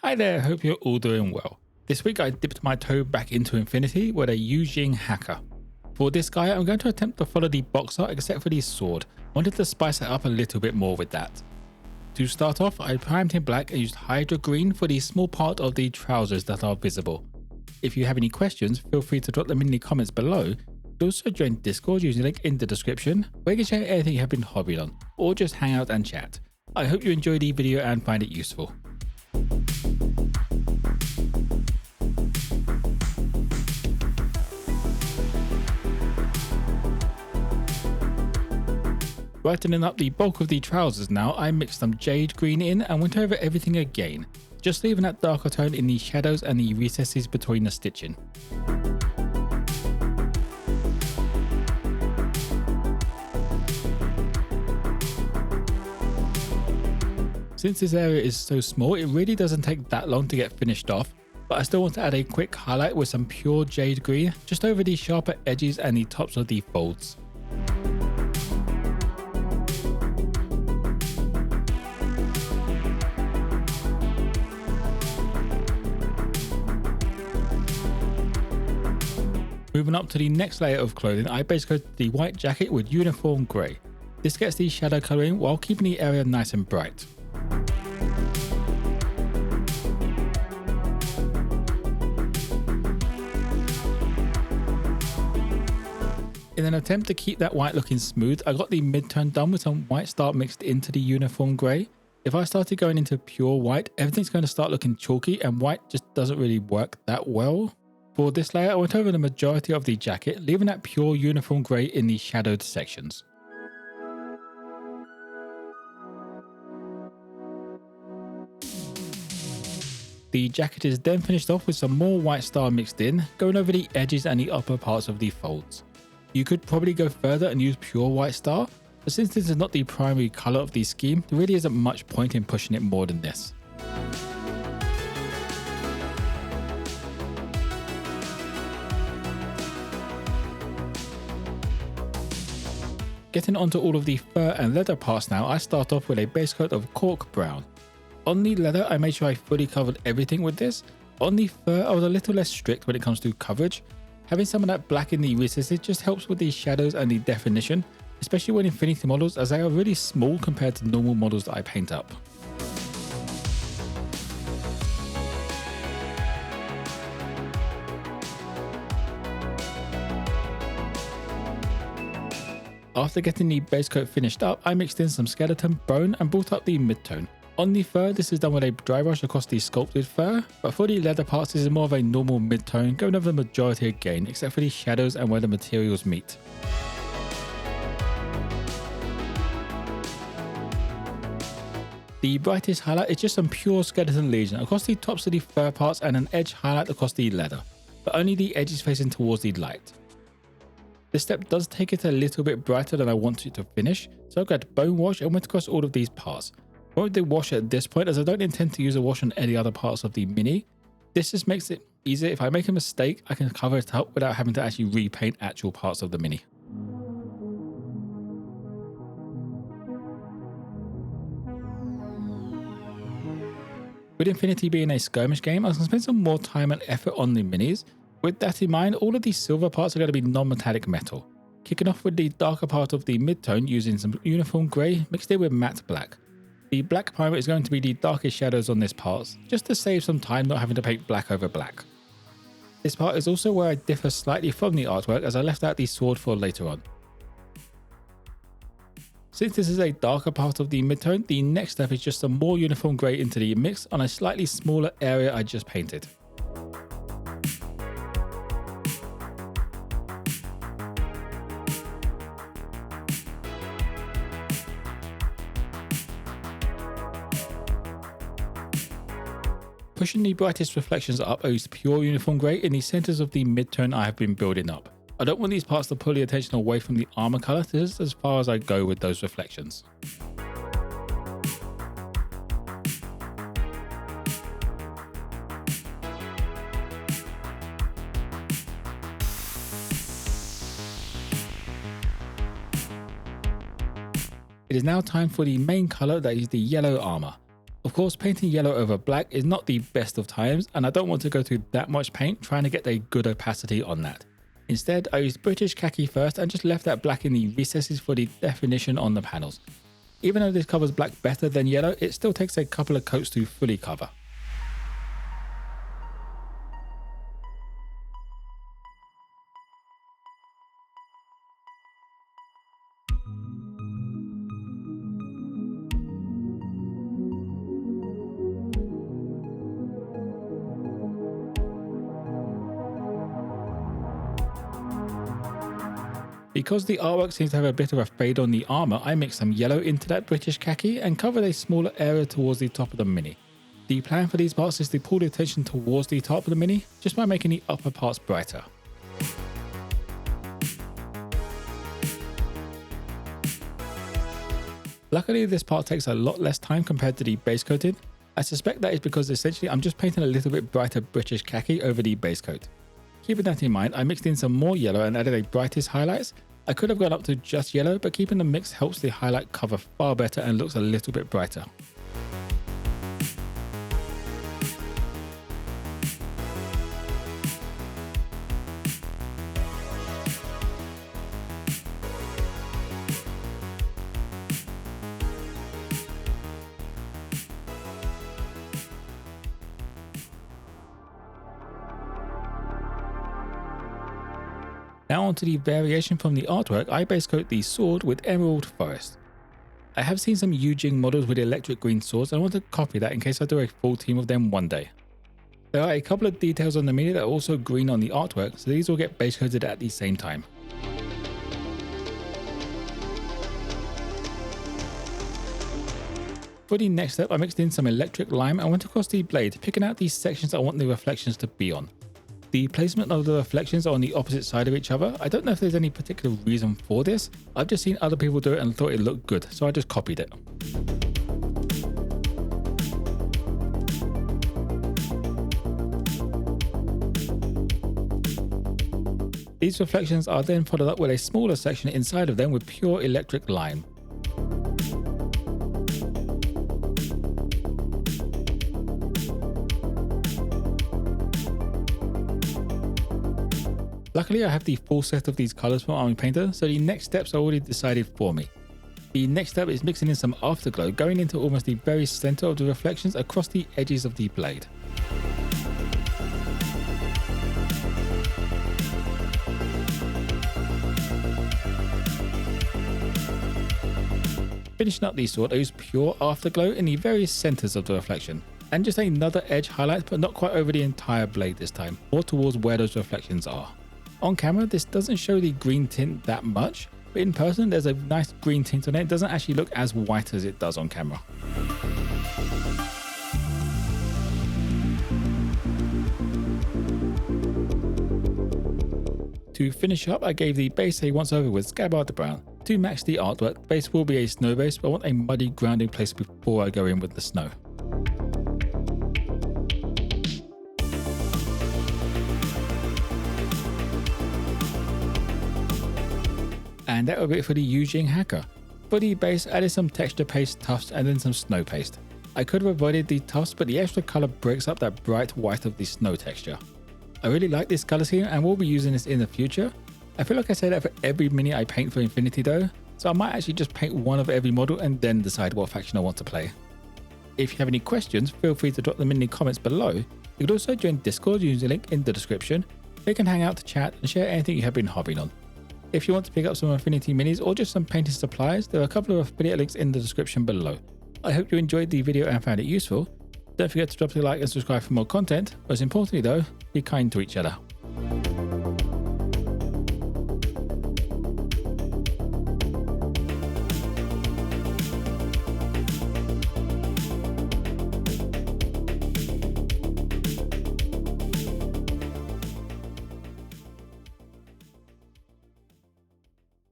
Hi there, hope you're all doing well. This week I dipped my toe back into Infinity with a Yu Jing Hacker. For this guy, I'm going to attempt to follow the box art except for the sword. I wanted to spice it up a little bit more with that. To start off, I primed him black and used Hydra green for the small part of the trousers that are visible. If you have any questions, feel free to drop them in the comments below. You can also join Discord using the link in the description, where you can share anything you have been hobbying on, or just hang out and chat. I hope you enjoy the video and find it useful. Brightening up the bulk of the trousers now, I mixed some Jade green in and went over everything again, just leaving that darker tone in the shadows and the recesses between the stitching. Since this area is so small, it really doesn't take that long to get finished off, but I still want to add a quick highlight with some pure Jade green just over the sharper edges and the tops of the folds. Moving up to the next layer of clothing, I base coated the white jacket with uniform grey. This gets the shadow colouring while keeping the area nice and bright. In an attempt to keep that white looking smooth, I got the mid-tone done with some white star mixed into the uniform grey. If I started going into pure white, everything's going to start looking chalky and white just doesn't really work that well. For this layer, I went over the majority of the jacket, leaving that pure uniform grey in the shadowed sections. The jacket is then finished off with some more white star mixed in, going over the edges and the upper parts of the folds. You could probably go further and use pure white star, but since this is not the primary colour of the scheme, there really isn't much point in pushing it more than this. Getting onto all of the fur and leather parts now, I start off with a base coat of Cork brown. On the leather, I made sure I fully covered everything with this. On the fur, I was a little less strict when it comes to coverage. Having some of that black in the recesses just helps with the shadows and the definition, especially when Infinity models, as they are really small compared to normal models that I paint up. After getting the base coat finished up, I mixed in some skeleton, bone and brought up the mid-tone. On the fur, this is done with a dry brush across the sculpted fur, but for the leather parts, this is more of a normal mid-tone, going over the majority again, except for the shadows and where the materials meet. The brightest highlight is just some pure skeleton legion across the tops of the fur parts and an edge highlight across the leather, but only the edges facing towards the light. This step does take it a little bit brighter than I want it to finish, so I grabbed bone wash and went across all of these parts. I won't do wash at this point as I don't intend to use a wash on any other parts of the mini. This just makes it easier. If I make a mistake, I can cover it up without having to actually repaint actual parts of the mini. With Infinity being a skirmish game, I was going to spend some more time and effort on the minis. With that in mind, all of these silver parts are going to be non-metallic metal. Kicking off with the darker part of the mid-tone using some uniform grey mixed in with matte black. The black primer is going to be the darkest shadows on this part, just to save some time not having to paint black over black. This part is also where I differ slightly from the artwork as I left out the sword for later on. Since this is a darker part of the mid-tone, the next step is just some more uniform grey into the mix on a slightly smaller area I just painted. Pushing the brightest reflections up, I used pure uniform grey in the centres of the mid-tone I have been building up. I don't want these parts to pull the attention away from the armour colour, this is as far as I go with those reflections. It is now time for the main colour, that is the yellow armour. Of course, painting yellow over black is not the best of times, and I don't want to go through that much paint trying to get a good opacity on that. Instead, I used British khaki first and just left that black in the recesses for the definition on the panels. Even though this covers black better than yellow, it still takes a couple of coats to fully cover. Because the artwork seems to have a bit of a fade on the armor, I mixed some yellow into that British khaki and covered a smaller area towards the top of the mini. The plan for these parts is to pull the attention towards the top of the mini just by making the upper parts brighter. Luckily, this part takes a lot less time compared to the base coating. I suspect that is because essentially I'm just painting a little bit brighter British khaki over the base coat. Keeping that in mind, I mixed in some more yellow and added a brightest highlights. I could have gone up to just yellow, but keeping the mix helps the highlight cover far better and looks a little bit brighter. Now onto the variation from the artwork, I base coat the sword with Emerald Forest. I have seen some Yu Jing models with electric green swords and I want to copy that in case I do a full team of them one day. There are a couple of details on the mini that are also green on the artwork, so these will get base coated at the same time. For the next step, I mixed in some electric lime and went across the blade, picking out these sections I want the reflections to be on. The placement of the reflections are on the opposite side of each other. I don't know if there's any particular reason for this. I've just seen other people do it and thought it looked good, so I just copied it. These reflections are then followed up with a smaller section inside of them with pure electric lime. Luckily, I have the full set of these colors from Armour Painter, so the next steps are already decided for me. The next step is mixing in some afterglow, going into almost the very center of the reflections across the edges of the blade. Finishing up the sword, I use pure afterglow in the various centers of the reflection, and just another edge highlight, but not quite over the entire blade this time, more towards where those reflections are. On camera, this doesn't show the green tint that much, but in person there's a nice green tint on it. It doesn't actually look as white as it does on camera. To finish up, I gave the base a once over with Scabbard Brown. To match the artwork, the base will be a snow base, but I want a muddy grounding place before I go in with the snow. And that will be it for the Yu Jing Hacker. For the base, I added some texture paste, tufts, and then some snow paste. I could have avoided the tufts, but the extra colour breaks up that bright white of the snow texture. I really like this colour scheme and will be using this in the future. I feel like I say that for every mini I paint for Infinity though, so I might actually just paint one of every model and then decide what faction I want to play. If you have any questions, feel free to drop them in the comments below. You could also join Discord using the link in the description. We can hang out, chat, and share anything you have been hobbying on. If you want to pick up some Infinity minis or just some painting supplies, there are a couple of affiliate links in the description below. I hope you enjoyed the video and found it useful. Don't forget to drop a like and subscribe for more content. Most importantly though, be kind to each other.